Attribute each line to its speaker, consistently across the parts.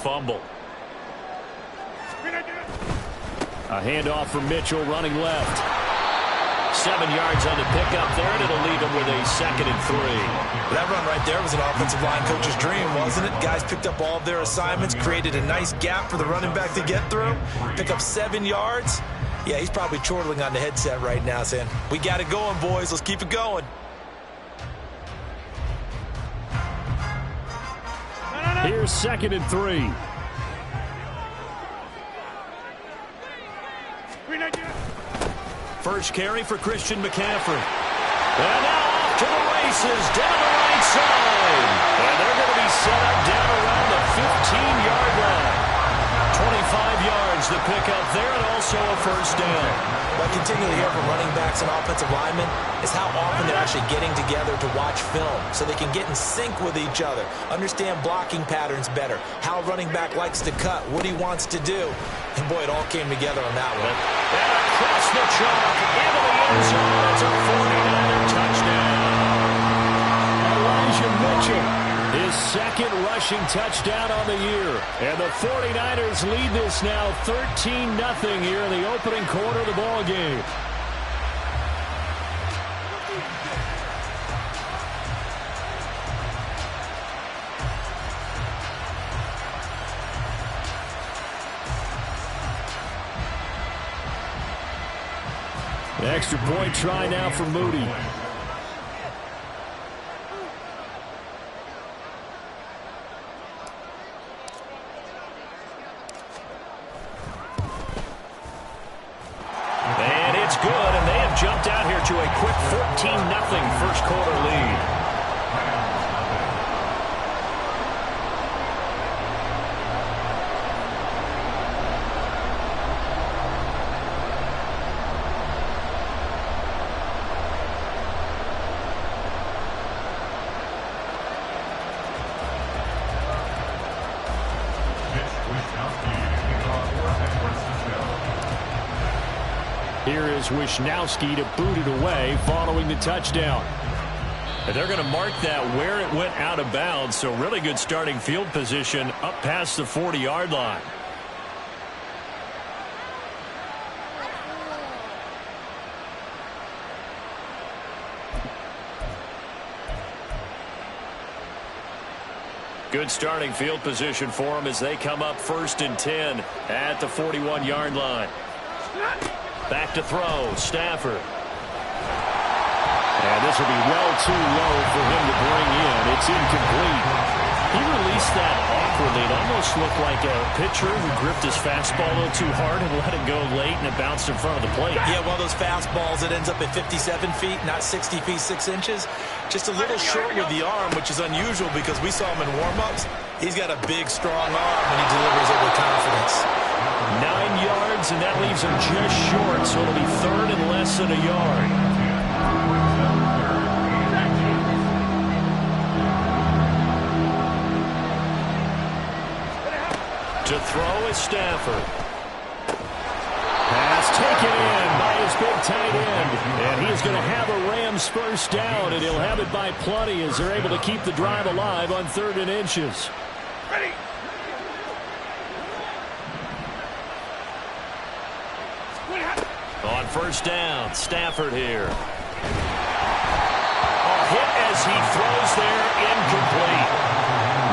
Speaker 1: fumble. A handoff from Mitchell running left. 7 yards on the pickup there, and it'll leave him with a 2nd and 3.
Speaker 2: That run right there was an offensive line coach's dream, wasn't it? Guys picked up all of their assignments, created a nice gap for the running back to get through, pick up 7 yards. Yeah, he's probably chortling on the headset right now saying, we got it going, boys. Let's keep it going.
Speaker 1: Here's 2nd and 3. First carry for Christian McCaffrey. And now off to the races down the right side. And they're going to be set up down around the 15-yard line. 25 yards the pickup there, and also a first down.
Speaker 2: What I continue to hear from running backs and offensive linemen is how often they're actually getting together to watch film so they can get in sync with each other, understand blocking patterns better, how a running back likes to cut, what he wants to do. And boy, it all came together on that one.
Speaker 1: And across the chalk, into the end zone. It's a 49er touchdown. Elijah Mitchell, his 2nd rushing touchdown on the year. And the 49ers lead this now 13-0 here in the opening quarter of the ball game. The extra point try now for Moody. And it's good, and they have jumped out here to a quick 14-0 first quarter lead. Here is Wishnowsky to boot it away following the touchdown. And they're going to mark that where it went out of bounds, so really good starting field position up past the 40-yard line. Good starting field position for them as they come up 1st and 10 at the 41-yard line. Back to throw, Stafford. And this will be well too low for him to bring in. It's incomplete. He released that awkwardly. It almost looked like a pitcher who gripped his fastball a little too hard and let it go late, and it bounced in front of the plate.
Speaker 2: Yeah, one of those fastballs that ends up at 57 feet, not 60 feet, 6 inches. Just a little short with the arm, which is unusual because we saw him in warm-ups. He's got a big, strong arm, and he delivers it with confidence.
Speaker 1: 9 yards, and that leaves him just short, so it'll be 3rd and less than a yard. To throw is Stafford. Pass taken in by his big tight end. And he is going to have a Rams first down, and he'll have it by plenty as they're able to keep the drive alive on 3rd and inches.
Speaker 3: Ready.
Speaker 1: On first down, Stafford here. A hit as he throws there, incomplete.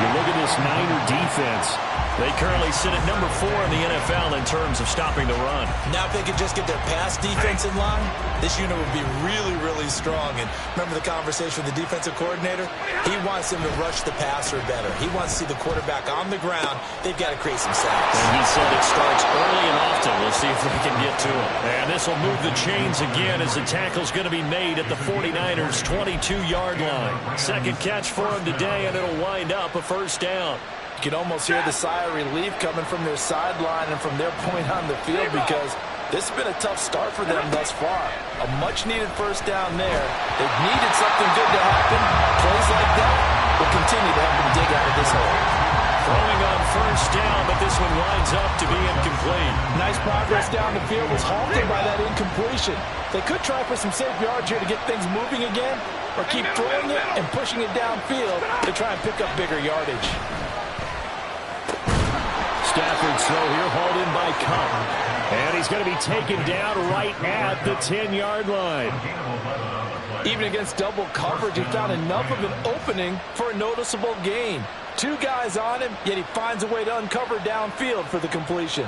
Speaker 1: You look at this Niner defense. They currently sit at number 4 in the NFL in terms of stopping the run.
Speaker 2: Now if they could just get their pass defense in line, this unit would be really, really strong. And remember the conversation with the defensive coordinator? He wants them to rush the passer better. He wants to see the quarterback on the ground. They've got to create some sacks.
Speaker 1: And he said it starts early and often. We'll see if we can get to him. And this will move the chains again as the tackle's going to be made at the 49ers' 22-yard line. 2nd catch for him today, and it'll wind up a first down.
Speaker 2: You can almost hear the sigh of relief coming from their sideline and from their point on the field because this has been a tough start for them thus far. A much-needed first down there. They've needed something good to happen. Plays like that will continue to help them dig out of this hole.
Speaker 1: Throwing on first down, but this one winds up to be incomplete.
Speaker 2: Nice progress down the field was halted by that incompletion. They could try for some safe yards here to get things moving again, or keep throwing it and pushing it downfield to try and pick up bigger yardage.
Speaker 1: Rodgers' throw here hauled in by Kupp. And he's going to be taken down right at the 10-yard line.
Speaker 2: Even against double coverage, he found enough of an opening for a noticeable gain. 2 guys on him, yet he finds a way to uncover downfield for the completion.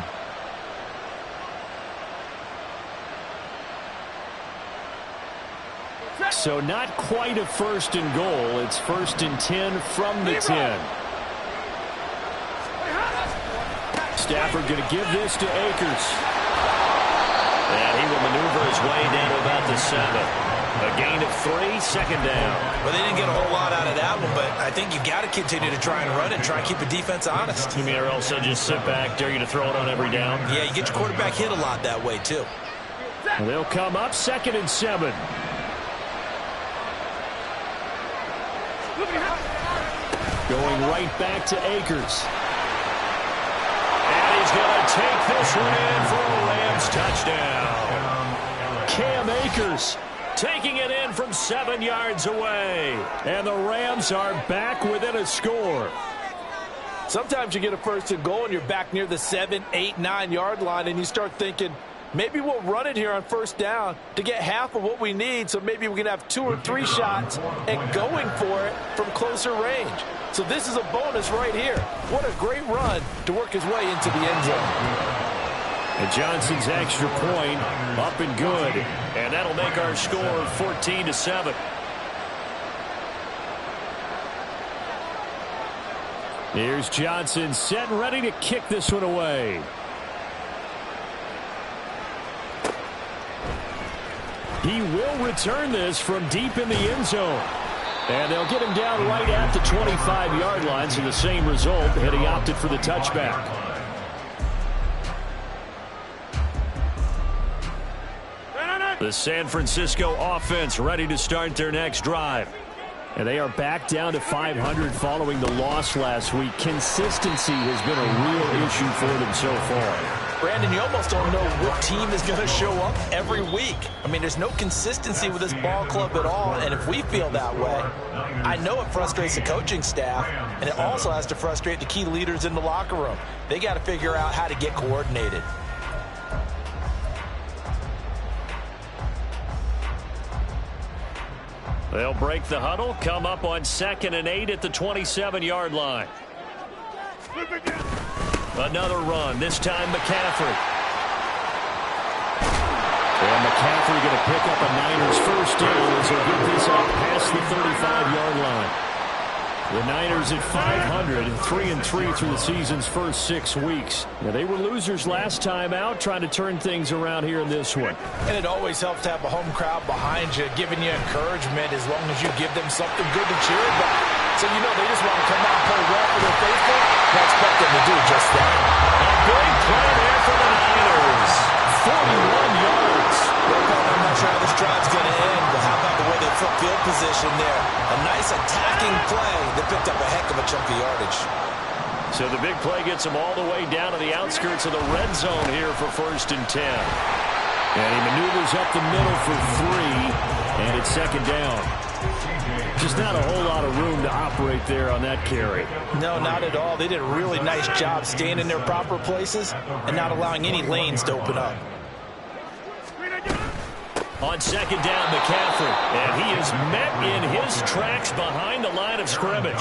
Speaker 1: So not quite a 1st and goal. It's 1st and 10 from the 10. Stafford going to give this to Akers.
Speaker 3: And he will maneuver his way down to about the 7. A gain of 3, 2nd down.
Speaker 4: Well, they didn't get a whole lot out of that one, but I think you got to continue to try and run it, try and keep the defense honest.
Speaker 3: You mean or else they'll just sit back, dare you to throw it on every down?
Speaker 4: Yeah, you get your quarterback hit a lot that way, too.
Speaker 1: They'll come up 2nd and 7. Going right back to Akers. And he's going to take this one in for a Rams touchdown. Cam Akers taking it in from 7 yards away. And the Rams are back within a score.
Speaker 2: Sometimes you get a 1st and goal and you're back near the 7, 8, 9-yard line and you start thinking, maybe we'll run it here on 1st down to get half of what we need, so maybe we can have 2 or 3 shots and going for it from closer range. So this is a bonus right here. What a great run to work his way into the end zone.
Speaker 1: And Johnson's extra point up and good.
Speaker 3: And that'll make our score 14-7.
Speaker 1: Here's Johnson set and ready to kick this one away. He will return this from deep in the end zone. And they'll get him down right at the 25-yard line, so the same result, had he opted for the touchback.
Speaker 3: The San Francisco offense ready to start their next drive.
Speaker 1: And they are back down to 500 following the loss last week. Consistency has been a real issue for them so far.
Speaker 2: Brandon, you almost don't know what team is going to show up every week. I mean, there's no consistency with this ball club at all, and if we feel that way, I know it frustrates the coaching staff, and it also has to frustrate the key leaders in the locker room. They got to figure out how to get coordinated.
Speaker 3: They'll break the huddle, come up on 2nd and 8 at the 27-yard line. Another run, this time McCaffrey.
Speaker 1: And McCaffrey going to pick up a Niners 1st down as he'll get this up past the 35-yard line. The Niners at 500 and 3-3 through the season's first 6 weeks. Now, they were losers last time out, trying to turn things around here in this one.
Speaker 2: And it always helps to have a home crowd behind you, giving you encouragement as long as you give them something good to cheer about. So you know they just want to come out and play well for their faithful. I expect them to do just that.
Speaker 3: A big play there for the Niners.
Speaker 1: 41 yards.
Speaker 4: I'm not sure how this drive's going to end, but how about the way they flip field position there? A nice attacking play that picked up a heck of a chunk of yardage.
Speaker 3: So the big play gets them all the way down to the outskirts of the red zone here for 1st and 10.
Speaker 1: And he maneuvers up the middle for 3, and it's 2nd down. Just not a whole lot of room to operate there on that carry.
Speaker 2: No, not at all. They did a really nice job staying in their proper places and not allowing any lanes to open up.
Speaker 3: On 2nd down, McCaffrey, and he is met in his tracks behind the line of scrimmage.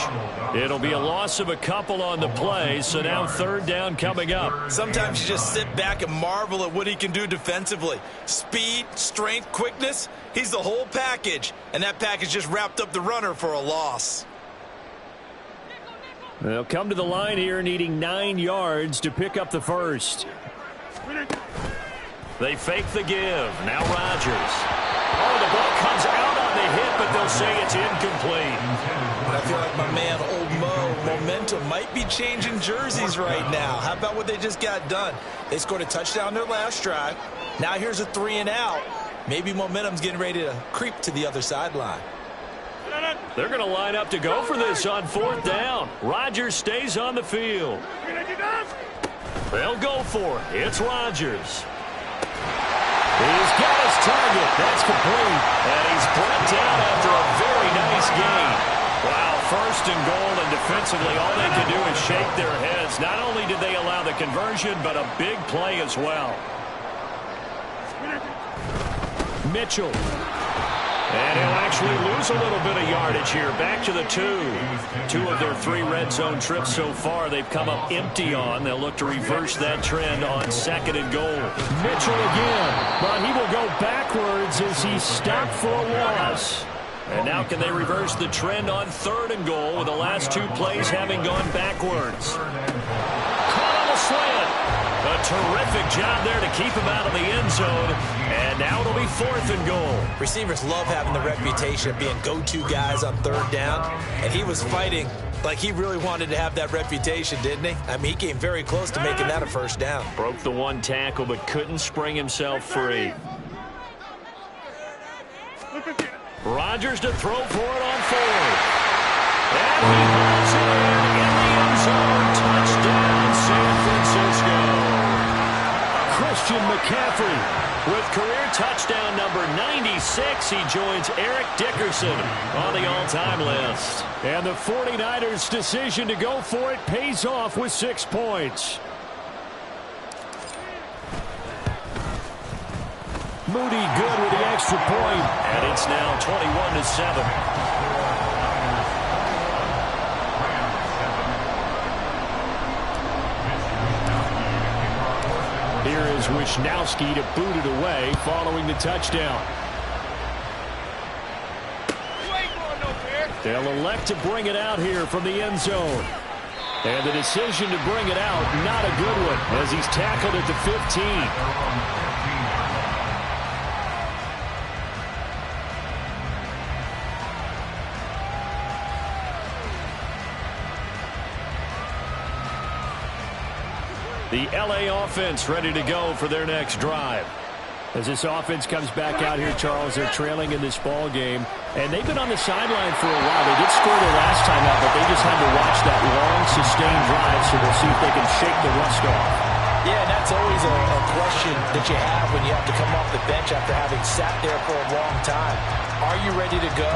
Speaker 3: It'll be a loss of a couple on the play, so now 3rd down coming up.
Speaker 4: Sometimes you just sit back and marvel at what he can do defensively. Speed, strength, quickness, he's the whole package, and that package just wrapped up the runner for a loss.
Speaker 1: They'll come to the line here needing 9 yards to pick up the 1st.
Speaker 3: They fake the give. Now Rodgers. Oh, the ball comes out on the hit, but they'll say it's incomplete.
Speaker 4: I feel like my man, Old Mo, momentum might be changing jerseys right now. How about what they just got done? They scored a touchdown their last drive. Now here's a 3 and out. Maybe momentum's getting ready to creep to the other sideline.
Speaker 3: They're going to line up to go for this on 4th down. Rodgers stays on the field. They'll go for it. It's Rodgers.
Speaker 1: He's got his target. That's complete.
Speaker 3: And he's brought down after a very nice gain. Wow, first and goal, and defensively all they could do is shake their heads. Not only did they allow the conversion, but a big play as well. Mitchell. And he'll actually lose a little bit of yardage here. Back to the 2. 2 of their 3 red zone trips so far they've come up empty on. They'll look to reverse that trend on 2nd and goal.
Speaker 1: Mitchell again, but he will go backwards as he stopped for a loss.
Speaker 3: And now can they reverse the trend on 3rd and goal with the last 2 plays having gone backwards? Caught on the slant. A terrific job there to keep him out of the end zone. And now it'll be 4th and goal.
Speaker 4: Receivers love having the reputation of being go-to guys on 3rd down. And he was fighting like he really wanted to have that reputation, didn't he? I mean, he came very close to making that a 1st down.
Speaker 3: Broke the 1 tackle but couldn't spring himself free. Rodgers to throw for it on 4th. And he hauls it in the end zone. Touchdown, San Francisco.
Speaker 1: Christian McCaffrey
Speaker 3: with career touchdown number 96. He joins Eric Dickerson on the all-time list.
Speaker 1: And the 49ers' decision to go for it pays off with 6 points. Moody good with the extra point.
Speaker 3: And it's now 21-7.
Speaker 1: Here is Wisnowski to boot it away following the touchdown. They'll elect to bring it out here from the end zone. And the decision to bring it out, not a good one, as he's tackled at the 15. The LA offense ready to go for their next drive. As this offense comes back out here, Charles, they're trailing in this ball game, and they've been on the sideline for a while. They did score their last time out, but they just had to watch that long, sustained drive, so we'll see if they can shake the rust off.
Speaker 2: Yeah, and that's always a question that you have when you have to come off the bench after having sat there for a long time. Are you ready to go?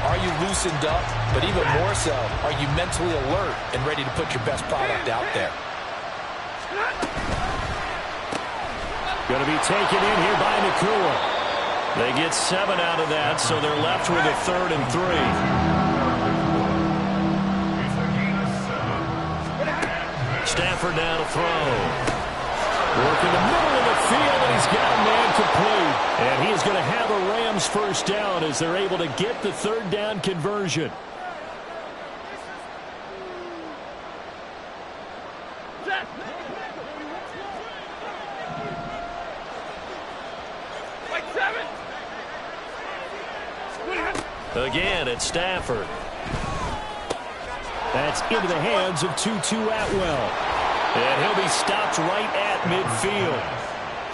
Speaker 2: Are you loosened up? But even more so, are you mentally alert and ready to put your best product out there?
Speaker 3: Going to be taken in here by Nakua. They get 7 out of that, so they're left with a 3rd and 3. Stafford now to throw.
Speaker 1: Working the middle of the field, and he's got a man complete. And he is going to have a Rams 1st down as they're able to get the 3rd down conversion.
Speaker 3: Again, it's Stafford.
Speaker 1: That's into the hands of Tutu Atwell.
Speaker 3: And he'll be stopped right at midfield.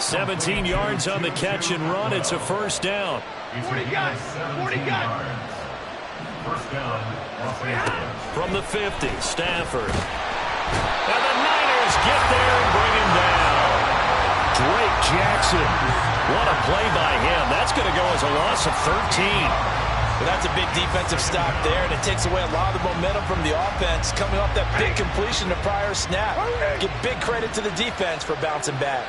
Speaker 3: 17 yards on the catch and run. It's a 1st down.
Speaker 5: 40 guys. 40 guys. 1st down.
Speaker 3: From the 50, Stafford. And the Niners get there and bring him down.
Speaker 1: Drake Jackson.
Speaker 3: What a play by him. That's going to go as a loss of 13.
Speaker 4: Well, that's a big defensive stop there, and it takes away a lot of the momentum from the offense coming off that big completion the prior snap. Give big credit to the defense for bouncing back.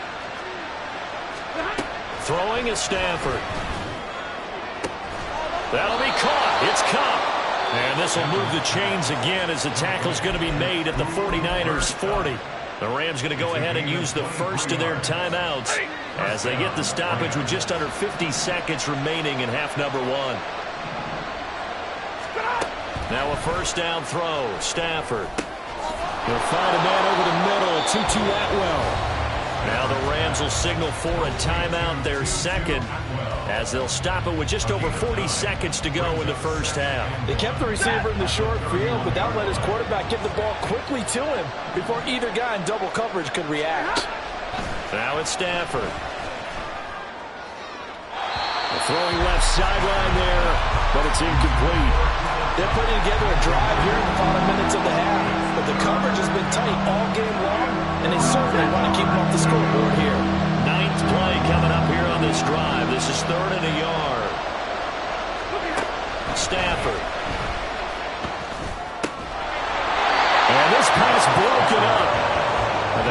Speaker 3: Throwing is Stafford. That'll be caught. It's Kupp. And this will move the chains again as the tackle's going to be made at the 49ers 40. The Rams going to go ahead and use the first of their timeouts as they get the stoppage with just under 50 seconds remaining in half number 1. Now a 1st down throw. Stafford.
Speaker 1: They'll find a man over the middle. Tutu Atwell.
Speaker 3: Now the Rams will signal for a timeout, their 2nd, as they'll stop it with just over 40 seconds to go in the 1st half.
Speaker 2: They kept the receiver in the short field, but that let his quarterback get the ball quickly to him before either guy in double coverage could react.
Speaker 3: Now it's Stafford.
Speaker 1: Throwing left sideline there, but it's incomplete.
Speaker 2: They're putting together a drive here in the final minutes of the half, but the coverage has been tight all game long, and they certainly want to keep them off the scoreboard here.
Speaker 3: 9th play coming up here on this drive. This is 3rd and a yard. Stafford.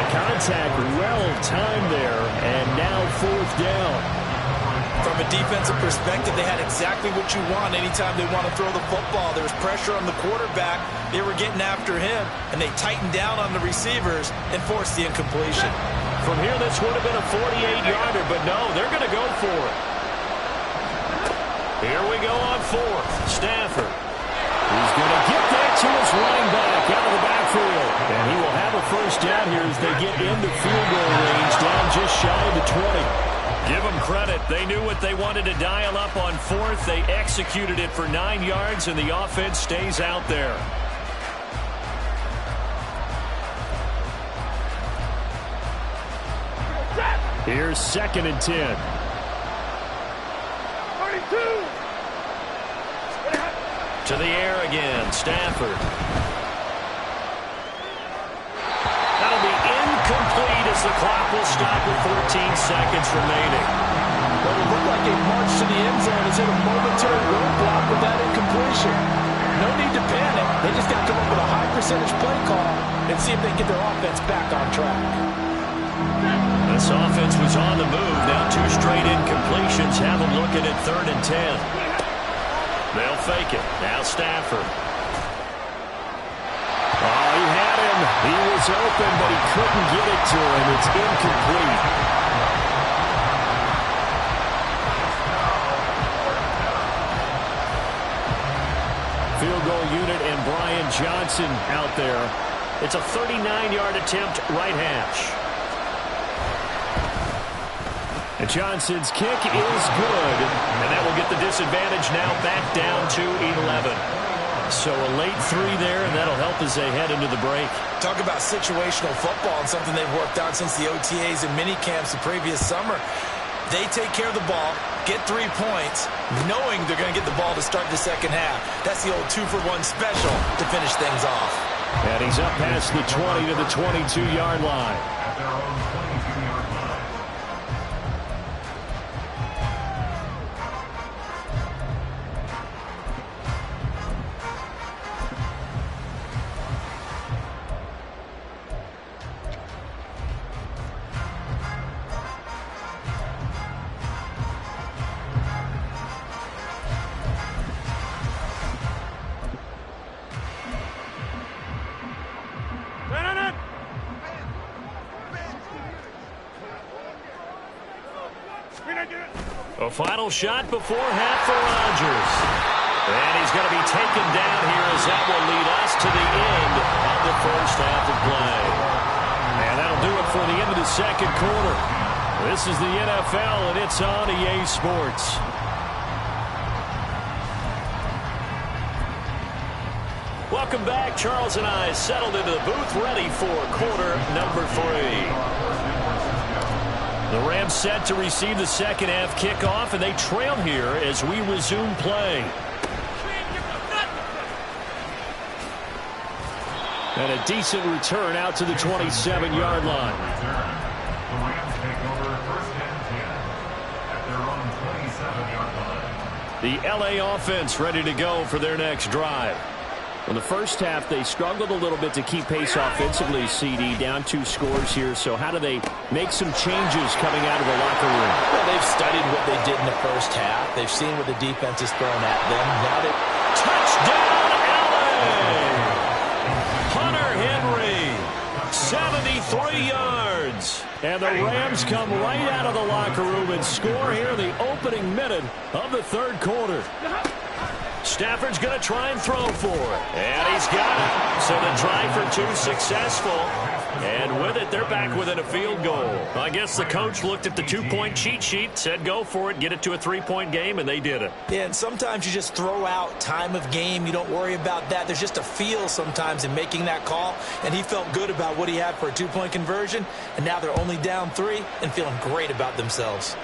Speaker 1: The contact well timed there, and now 4th down.
Speaker 4: From a defensive perspective, they had exactly what you want anytime they want to throw the football. There was pressure on the quarterback. They were getting after him, and they tightened down on the receivers and forced the incompletion.
Speaker 3: From here, this would have been a 48-yarder, but no, they're going to go for it. Here we go on 4th. Stafford.
Speaker 1: He's going to get that to his running back out of the backfield. And he will have a 1st down here as they get into field goal range, down just shy of the 20.
Speaker 3: Give them credit. They knew what they wanted to dial up on 4th. They executed it for 9 yards, and the offense stays out there.
Speaker 1: Here's 2nd and 10.
Speaker 5: 32.
Speaker 3: To the air again, Stafford. That'll be incomplete as the clock will stop with 14 seconds remaining.
Speaker 2: Well, it looked like a march to the end zone is in a momentary roadblock with that incompletion. No need to panic. They just got to come up with a high percentage play call and see if they can get their offense back on track.
Speaker 3: This offense was on the move. Now 2 straight incompletions. Have them looking at 3rd and 10. They'll fake it. Now Stafford.
Speaker 1: Oh, he had him. He was open, but he couldn't get it to him. It's incomplete. Field goal unit and Brian Johnson out there.
Speaker 3: It's a 39-yard attempt, right hash.
Speaker 1: And Johnson's kick is good.
Speaker 3: And that will get the disadvantage now back down to 11.
Speaker 1: So a late 3 there, and that'll help as they head into the break.
Speaker 4: Talk about situational football and something they've worked on since the OTAs and mini camps the previous summer. They take care of the ball, get 3 points, knowing they're going to get the ball to start the second half. That's the old 2-for-1 special to finish things off.
Speaker 1: And he's up past the 20 to the 22-yard line.
Speaker 3: A final shot before half for Rodgers. And he's going to be taken down here as that will lead us to the end of the first half of play.
Speaker 1: And that'll do it for the end of the second quarter. This is the NFL, and it's on EA Sports.
Speaker 3: Welcome back. Charles and I settled into the booth, ready for quarter number 3.
Speaker 1: The Rams set to receive the second half kickoff, and they trail here as we resume play. And a decent return out to the 27-yard line. The LA offense ready to go for their next drive. In the first half, they struggled a little bit to keep pace offensively, CD, down 2 scores here. So how do they make some changes coming out of the locker room?
Speaker 2: Well, they've studied what they did in the first half. They've seen what the defense has thrown at them. Now they...
Speaker 3: Touchdown, LA! Hunter Henry, 73 yards.
Speaker 1: And the Rams come right out of the locker room and score here in the opening minute of the third quarter.
Speaker 3: Stafford's going to try and throw for it. And he's got it. So the try for 2 successful. And with it, they're back within a field goal. I guess the coach looked at the 2-point cheat sheet, said go for it, get it to a 3-point game, and they did it.
Speaker 4: Yeah, and sometimes you just throw out time of game. You don't worry about that. There's just a feel sometimes in making that call. And he felt good about what he had for a 2-point conversion. And now they're only down 3 and feeling great about themselves.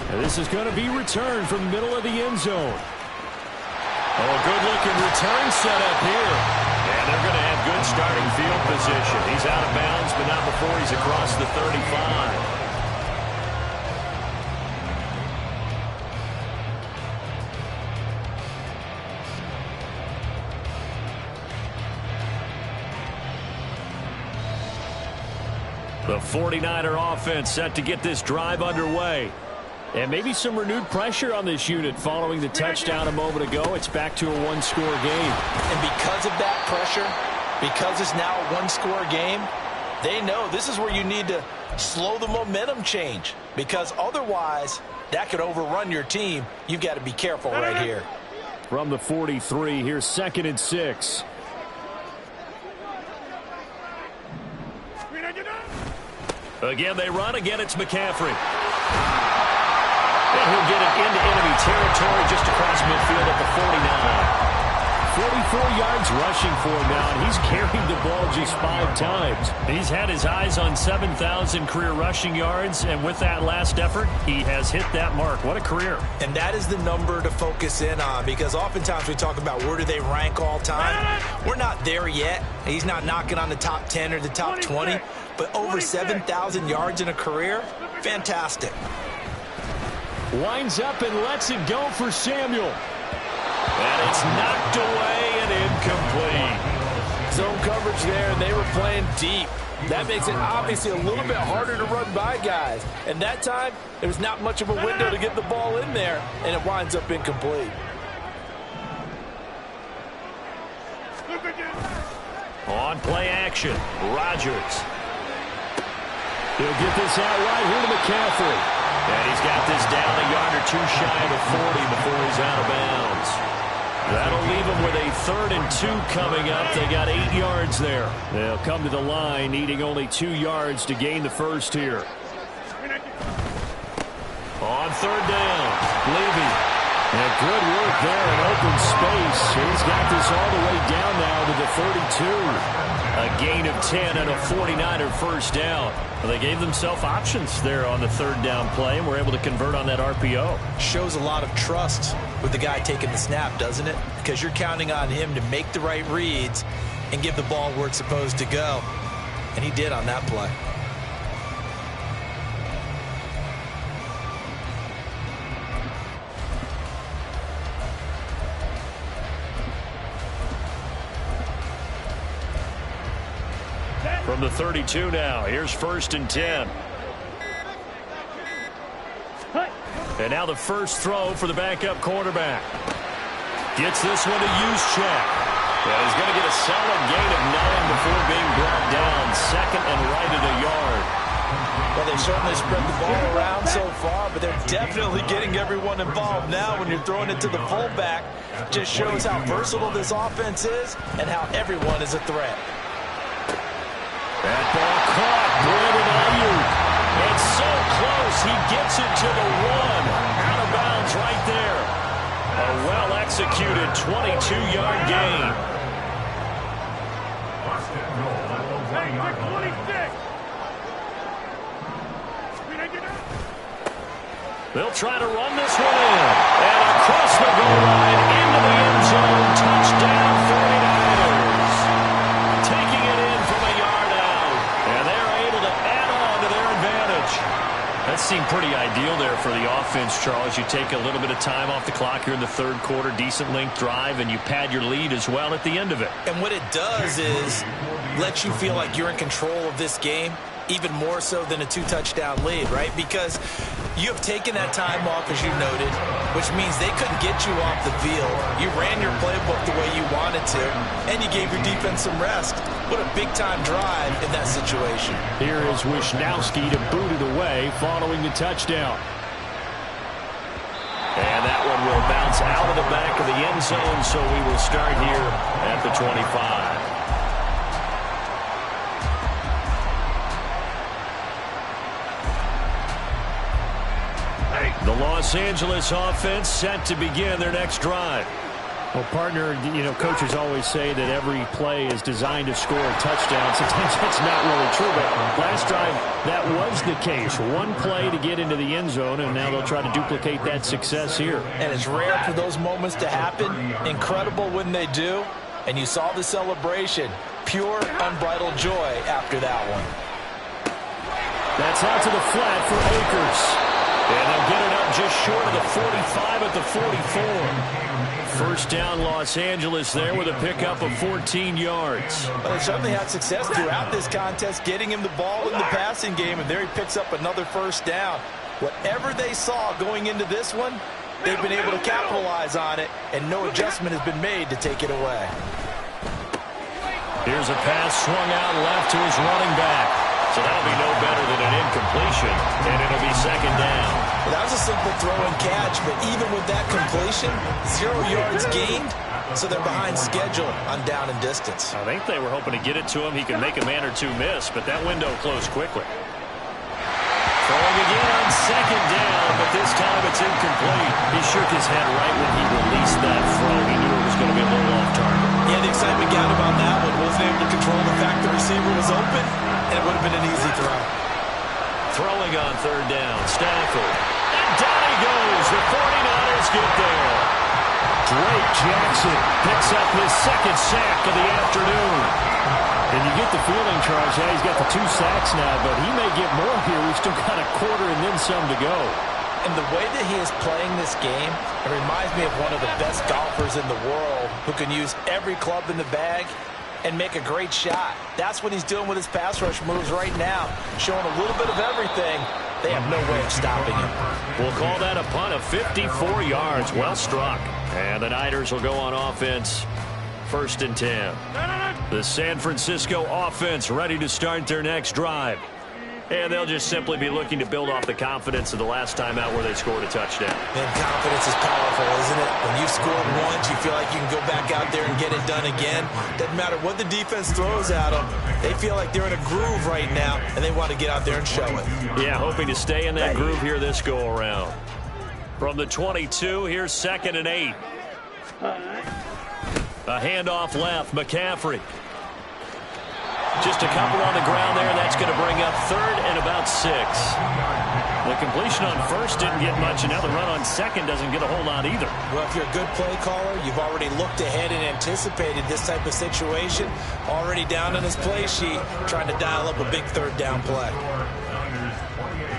Speaker 1: And this is going to be returned from the middle of the end zone. Oh, a good-looking return set up here.
Speaker 3: And they're going to have good starting field position. He's out of bounds, but not before he's across the 35. The 49er offense set to get this drive underway.
Speaker 1: And maybe some renewed pressure on this unit following the touchdown a moment ago. It's back to a one-score game.
Speaker 4: And because of that pressure, because it's now a one-score game, they know this is where you need to slow the momentum change, because otherwise that could overrun your team. You've got to be careful right here.
Speaker 1: From the 43, here's 2nd and 6.
Speaker 3: Again, they run. Again, it's McCaffrey. And he'll get it into enemy territory just across midfield at the 49.
Speaker 1: 44 yards rushing for him now, and he's carried the ball just 5 times.
Speaker 3: He's had his eyes on 7,000 career rushing yards, and with that last effort, he has hit that mark. What a career.
Speaker 4: And that is the number to focus in on, because oftentimes we talk about where do they rank all time. We're not there yet. He's not knocking on the top 10 or the top 20, but over 7,000 yards in a career, fantastic.
Speaker 1: Winds up and lets it go for Samuel.
Speaker 3: And it's knocked away and incomplete.
Speaker 2: Zone coverage there, and they were playing deep. That makes it obviously a little bit harder to run by guys. And that time, there was not much of a window to get the ball in there, and it winds up incomplete.
Speaker 3: On play action, Rodgers.
Speaker 1: He'll get this out right here to McCaffrey.
Speaker 3: And he's got this down a yard or 2 shy of the 40 before he's out of bounds. That'll leave them with a 3rd and 2 coming up. They got 8 yards there.
Speaker 1: They'll come to the line, needing only 2 yards to gain the first here.
Speaker 3: On 3rd down, Levy.
Speaker 1: And good work there in open space. He's got this all the way down now to the 32.
Speaker 3: A gain of 10 and a 49er first down. Well, they gave themselves options there on the 3rd down play and were able to convert on that RPO.
Speaker 4: Shows a lot of trust with the guy taking the snap, doesn't it? Because you're counting on him to make the right reads and give the ball where it's supposed to go. And he did on that play.
Speaker 3: From the 32 now, here's 1st and 10. And now the first throw for the backup quarterback. Gets this one to Juszczyk. Yeah, he's going to get a solid gain of 9 before being brought down. 2nd and right at a yard.
Speaker 4: Well, they've certainly spread the ball around so far, but they're definitely getting everyone involved now when you're throwing it to the fullback. Just shows how versatile this offense is and how everyone is a threat.
Speaker 3: That ball caught. Brandon Ayuk. It's so close. He gets it to the 1. Out of bounds right there. A well-executed 22-yard gain. They'll try to run this one in. And across the goal line into the end zone. Touchdown 49ers. Taking it in from a yard out. And they're able to add on to their advantage. That seemed pretty ideal there for the offense, Charles. You take a little bit of time off the clock here in the 3rd quarter, decent length drive, and you pad your lead as well at the end of it.
Speaker 4: And what it does is let you feel like you're in control of this game, even more so than a 2-touchdown lead, right? Because you have taken that time off, as you noted, which means they couldn't get you off the field. You ran your playbook the way you wanted to, and you gave your defense some rest. What a big-time drive in that situation.
Speaker 1: Here is Wisnowski to boot it away following the touchdown.
Speaker 3: And that one will bounce out of the back of the end zone, so we will start here at the 25. The Los Angeles offense set to begin their next drive.
Speaker 1: Well, partner, you know, coaches always say that every play is designed to score a touchdown. Sometimes that's not really true, but last drive, that was the case. One play to get into the end zone, and now they'll try to duplicate that success here.
Speaker 4: And it's rare for those moments to happen. Incredible when they do. And you saw the celebration. Pure, unbridled joy after that one.
Speaker 1: That's out to the flat for Akers.
Speaker 3: And they'll get it up just short of the 45 at the 44. First down, Los Angeles there with a pickup of 14 yards.
Speaker 2: Well, they certainly had success throughout this contest, getting him the ball in the passing game, and there he picks up another first down. Whatever they saw going into this one, they've been able to capitalize on it, and no adjustment has been made to take it away.
Speaker 3: Here's a pass swung out left to his running back. So that'll be no better than an incompletion, and it'll be second down.
Speaker 2: Well, that was a simple throw and catch, but even with that completion, 0 yards gained, so they're behind schedule on down and distance.
Speaker 3: I think they were hoping to get it to him. He could make a man or two miss, but that window closed quickly. Throwing again on second down, but this time it's incomplete. He shook his head right when he released that throw. He knew it was going to be a little off target.
Speaker 2: Yeah, the excitement got him on that one. Wasn't able to control the fact the receiver was open, and it would have been an easy throw.
Speaker 3: Throwing on third down, Stafford. And down he goes. The 49ers get there.
Speaker 1: Drake Jackson picks up his second sack of the afternoon. And you get the feeling, Charles, yeah, he's got the 2 sacks now, but he may get more here. We've still got a quarter and then some to go.
Speaker 2: And the way that he is playing this game, it reminds me of one of the best golfers in the world who can use every club in the bag and make a great shot. That's what he's doing with his pass rush moves right now, showing a little bit of everything. They have no way of stopping him.
Speaker 3: We'll call that a punt of 54 yards. Well struck. And the Niners will go on offense. First and 10. The San Francisco offense ready to start their next drive. And they'll just simply be looking to build off the confidence of the last time out where they scored a touchdown.
Speaker 2: And confidence is powerful, isn't it? When you've scored once, you feel like you can go back out there and get it done again. Doesn't matter what the defense throws at them. They feel like they're in a groove right now, and they want to get out there and show it.
Speaker 3: Yeah, hoping to stay in that groove here this go-around. From the 22, here's 2nd and 8. A handoff left, McCaffrey. Just a couple on the ground there, and that's going to bring up 3rd and about 6. The completion on first didn't get much, and now the run on second doesn't get a whole lot either.
Speaker 2: Well, if you're a good play caller, you've already looked ahead and anticipated this type of situation. Already down on his play sheet, trying to dial up a big 3rd down play.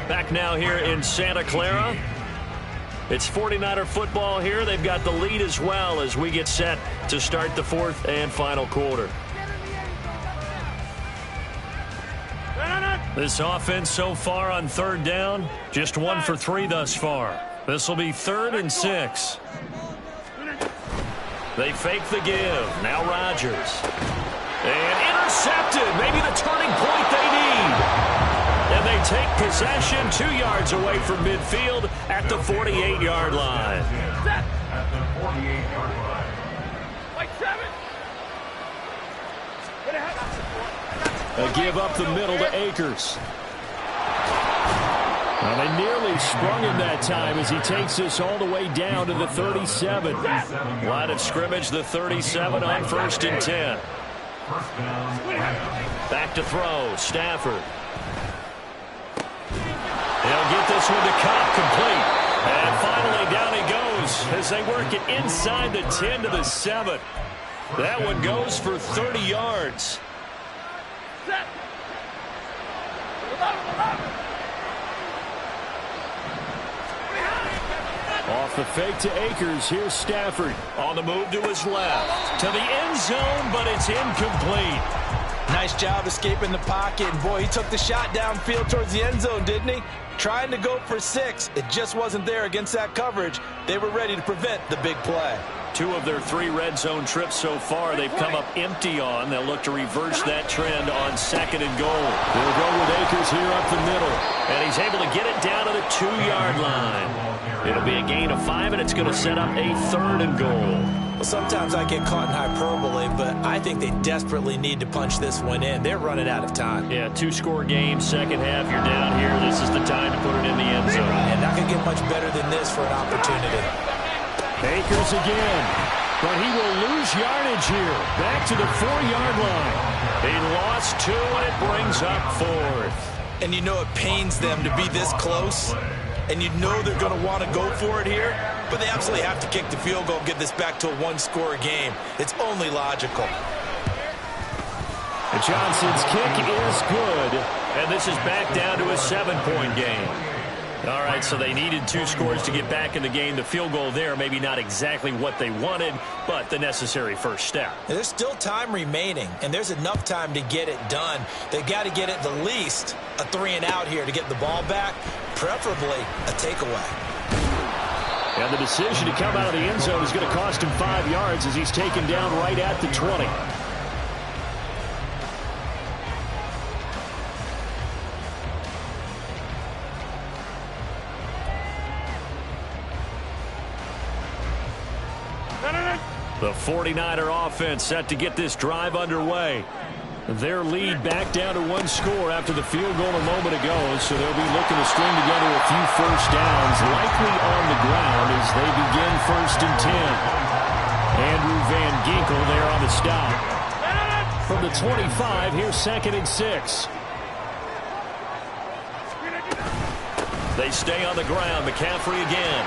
Speaker 3: Back now here in Santa Clara. It's 49er football here. They've got the lead as well as we get set to start the 4th and final quarter. This offense so far on 3rd down, just 1 for 3 thus far. This will be 3rd and 6. They fake the give. Now Rodgers. And intercepted. Maybe the turning point they need. And they take possession 2 yards away from midfield at the 48-yard line.
Speaker 5: At the 48-yard line. Like 7.
Speaker 1: A give up the middle to Akers. Well, they nearly sprung him that time as he takes this all the way down to the 37.
Speaker 3: Line of scrimmage, the 37 on 1st and 10. Back to throw, Stafford. He'll get this one to Cobb, complete. And finally down he goes as they work it inside the 10 to the 7. That one goes for 30 yards.
Speaker 1: Off the fake to Akers. Here's Stafford.
Speaker 3: On the move to his left. To the end zone, but it's incomplete.
Speaker 2: Nice job escaping the pocket. And boy, he took the shot downfield towards the end zone, didn't he? Trying to go for 6. It just wasn't there against that coverage. They were ready to prevent the big play.
Speaker 3: 2 of their 3 red zone trips so far they've come up empty on. They'll look to reverse that trend on 2nd and goal.
Speaker 1: They'll go with Akers here up the middle.
Speaker 3: And he's able to get it down to the 2-yard line. It'll be a gain of 5, and it's going to set up a 3rd and goal.
Speaker 2: Well, sometimes I get caught in hyperbole, but I think they desperately need to punch this one in. They're running out of time.
Speaker 3: Yeah, 2-score game, second half. You're down here. This is the time to put it in the end zone.
Speaker 2: And not going to get much better than this for an opportunity.
Speaker 1: Akers again, but he will lose yardage here. Back to the 4-yard line.
Speaker 3: He lost 2, and it brings up 4th.
Speaker 2: And you know it pains them to be this close, and you know they're going to want to go for it here, but they absolutely have to kick the field goal and get this back to a 1-score game. It's only logical.
Speaker 1: And Johnson's kick is good.
Speaker 3: And this is back down to a 7-point game. All right, so they needed 2 scores to get back in the game. The field goal there, maybe not exactly what they wanted, but the necessary first step.
Speaker 4: There's still time remaining, and there's enough time to get it done. They've got to get at the least a 3-and-out here to get the ball back, preferably a takeaway.
Speaker 1: And the decision to come out of the end zone is going to cost him 5 yards as he's taken down right at the 20. The 49er offense set to get this drive underway. Their lead back down to 1 score after the field goal a moment ago, so they'll be looking to string together a few first downs, likely on the ground as they begin 1st and 10. Andrew Van Ginkel there on the stop. From the 25, here's 2nd and 6.
Speaker 3: They stay on the ground. McCaffrey again.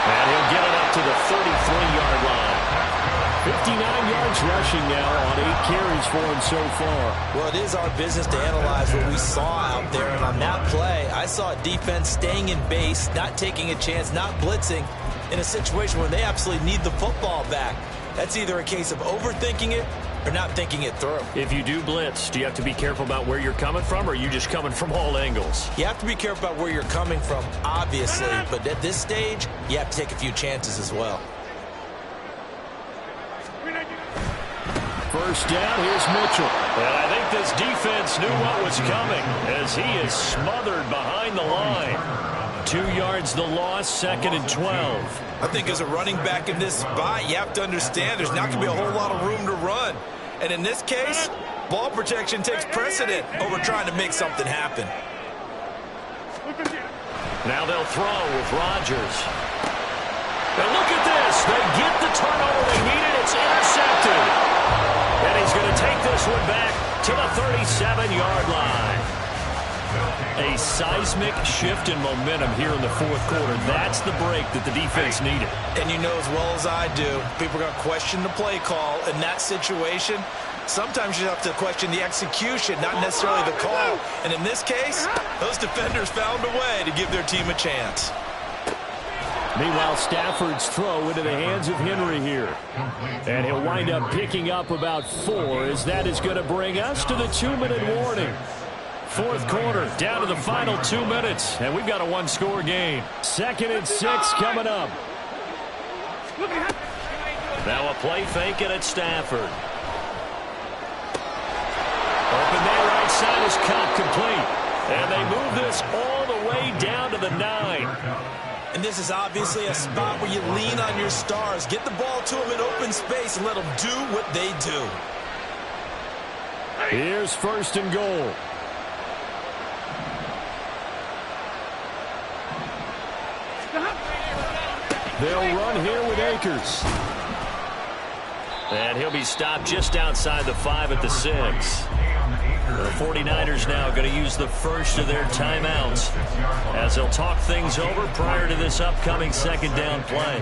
Speaker 3: And he'll get it up to the 33-yard line. 59 yards rushing now on 8 carries for him so far.
Speaker 4: Well, it is our business to analyze what we saw out there. And on that play, I saw a defense staying in base, not taking a chance, not blitzing in a situation where they absolutely need the football back. That's either a case of overthinking it or not thinking it through.
Speaker 3: If you do blitz, do you have to be careful about where you're coming from, or are you just coming from all angles?
Speaker 4: You have to be careful about where you're coming from, obviously. But at this stage, you have to take a few chances as well.
Speaker 1: First down, here's Mitchell.
Speaker 3: And I think this defense knew what was coming as he is smothered behind the line. 2 yards the loss, 2nd and 12.
Speaker 4: I think as a running back in this spot, you have to understand there's not going to be a whole lot of room to run. And in this case, ball protection takes precedent over trying to make something happen.
Speaker 3: Now they'll throw with Rodgers. And look at this. They get the turnover they needed. It's intercepted. And he's going to take this one back to the 37-yard line. A seismic shift in momentum here in the 4th quarter. That's the break that the defense needed.
Speaker 4: And you know as well as I do, people are going to question the play call in that situation. Sometimes you have to question the execution, not necessarily the call. And in this case, those defenders found a way to give their team a chance.
Speaker 1: Meanwhile, Stafford's throw into the hands of Henry here. And he'll wind up picking up about 4 as that is going to bring us to the 2-minute warning. 4th quarter, down to the final 2 minutes, and we've got a 1-score game. 2nd and 6 coming up.
Speaker 3: Now a play fake and it's Stafford. Open there, right side is caught complete. And they move this all the way down to the 9.
Speaker 4: And this is obviously a spot where you lean on your stars. Get the ball to them in open space and let them do what they do.
Speaker 1: Here's 1st and goal. They'll run here with Akers.
Speaker 3: And he'll be stopped just outside the 5 at the 6. The 49ers now going to use the first of their timeouts as they'll talk things over prior to this upcoming 2nd down play.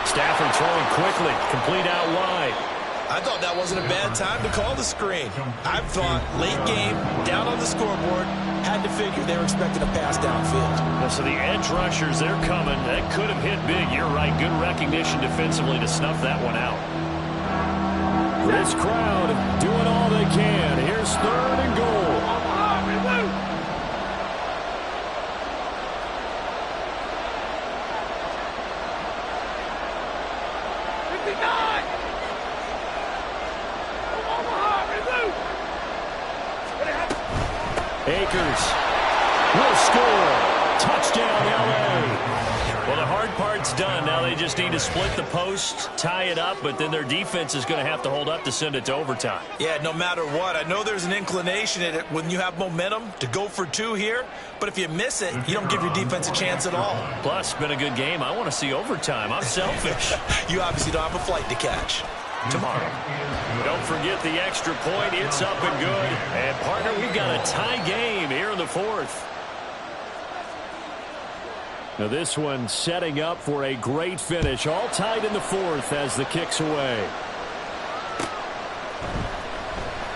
Speaker 1: Stafford throwing quickly, complete out wide.
Speaker 4: I thought that wasn't a bad time to call the screen. I thought late game, down on the scoreboard, had to figure they were expecting a pass downfield.
Speaker 3: So the edge rushers, they're coming. That could have hit big. You're right. Good recognition defensively to snuff that one out.
Speaker 1: This crowd doing all they can. Here's 3rd and goal. Akers will score. Touchdown, L.A.
Speaker 3: Well, the hard part's done. Now they just need to split the post, tie it up, but then their defense is going to have to hold up to send it to overtime.
Speaker 4: Yeah, no matter what. I know there's an inclination in it when you have momentum to go for two here, but if you miss it, you don't give your defense a chance at all.
Speaker 3: Plus, it's been a good game. I want to see overtime. I'm selfish.
Speaker 4: You obviously don't have a flight to catch. Tomorrow.
Speaker 3: Don't forget the extra point. It's up and good. And, partner, we've got a tie game here in the fourth.
Speaker 1: Now this one setting up for a great finish. All tied in the fourth as the kick's away.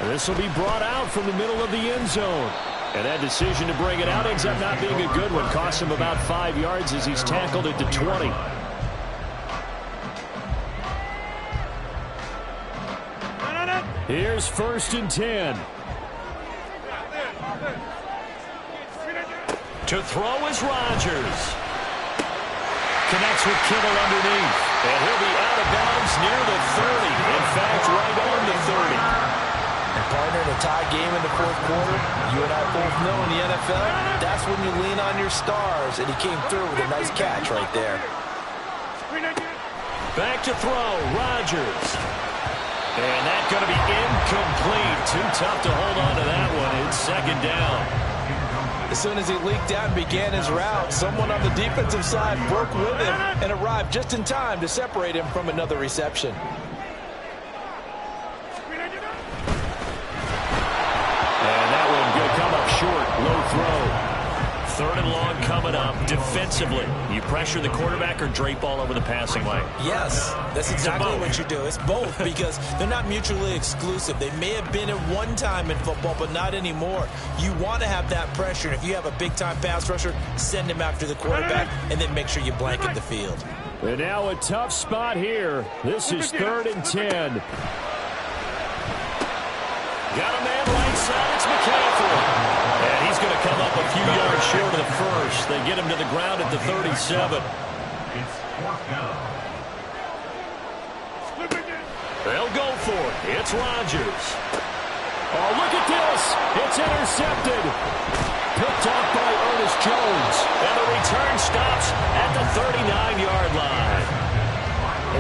Speaker 1: This will be brought out from the middle of the end zone. And that decision to bring it out ends up not being a good one. Costs him about 5 yards as he's tackled it to 20. Here's 1st and 10.
Speaker 3: To throw is Rodgers. Connects with Kittle underneath. And he'll be out of bounds near the 30. In fact, right on the 30.
Speaker 2: And partner, in a tie game in the fourth quarter, you and I both know in the NFL, that's when you lean on your stars. And he came through with a nice catch right there.
Speaker 3: Back to throw, Rodgers. And that's going to be incomplete. Too tough to hold on to that one. It's 2nd down.
Speaker 2: As soon as he leaked out and began his route, someone on the defensive side broke with him and arrived just in time to separate him from another reception.
Speaker 1: And that one going to come up short. Low throw.
Speaker 3: 3rd and long coming up. Defensively, you pressure the quarterback or drape all over the passing lane?
Speaker 4: Yes, that's exactly what you do. It's both because they're not mutually exclusive. They may have been at one time in football, but not anymore. You want to have that pressure. And if you have a big-time pass rusher, send him after the quarterback and then make sure you blanket the field.
Speaker 1: And now a tough spot here. This is 3rd and 10.
Speaker 3: Got a man right side. It's McCaffrey. And he's going to come up a few yards short of the first. They get him to the ground at the 37. They'll go for it. It's Rodgers.
Speaker 1: Oh, look at this. It's intercepted. Picked off by Ernest Jones.
Speaker 3: And the return stops at the 39-yard line.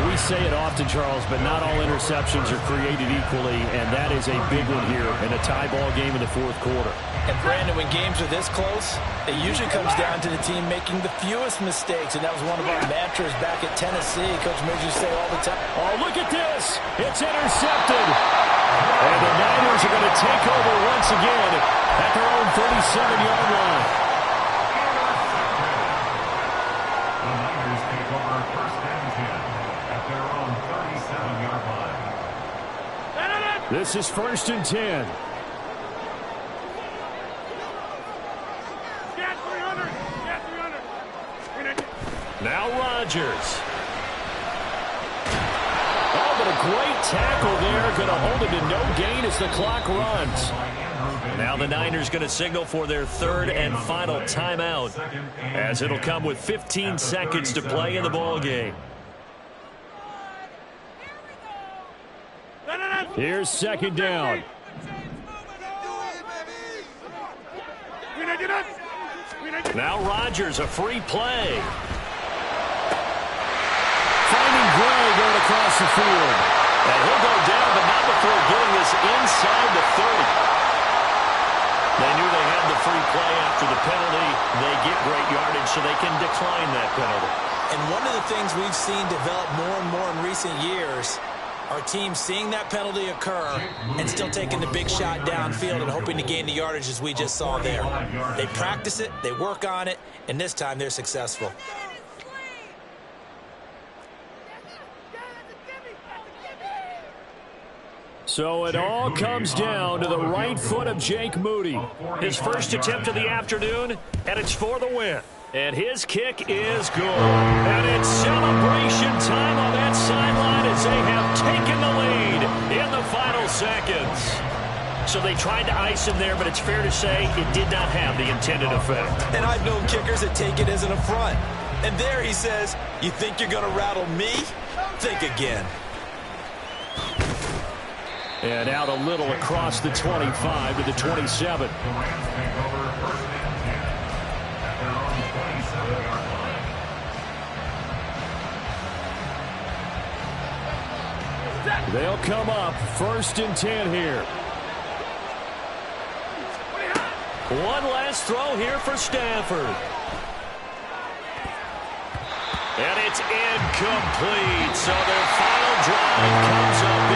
Speaker 1: We say it often, Charles, but not all interceptions are created equally, and that is a big one here in a tie ball game in the fourth quarter.
Speaker 2: And, Brandon, when games are this close, it usually comes down to the team making the fewest mistakes, and that was one of our mantras back at Tennessee. Coach Midge used to say all the time.
Speaker 1: Oh, look at this. It's intercepted. And the Niners are going to take over once again at their own 37-yard line. This is 1st and 10.
Speaker 3: Now Rodgers.
Speaker 1: Oh, but a great tackle there. Going to hold him to no gain as the clock runs.
Speaker 3: Now the Niners going to signal for their 3rd and final timeout, as it'll come with 15 seconds to play in the ball game.
Speaker 1: Here's 2nd down.
Speaker 3: Now Rodgers, a free play.
Speaker 1: Finding Gray going across the field.
Speaker 3: And he'll go down, but not before getting this inside the 30. They knew they had the free play after the penalty. They get great yardage, so they can decline that penalty.
Speaker 4: And one of the things we've seen develop more and more in recent years are teams seeing that penalty occur and still taking the big shot downfield and hoping to gain the yardage as we just saw there. They practice it, they work on it, and this time they're successful.
Speaker 1: So it all comes down to the right foot of Jake Moody.
Speaker 3: His first attempt of the afternoon, and it's for the win. And his kick is good. And it's celebration time on that sideline as they have taken the lead in the final seconds. So they tried to ice him there, but it's fair to say it did not have the intended effect.
Speaker 4: And I've known kickers that take it as an affront. And there he says, you think you're going to rattle me? Think again.
Speaker 1: And out a little across the 25 to the 27. They'll come up 1st and 10 here.
Speaker 3: One last throw here for Stafford. And it's incomplete. So their final drive comes up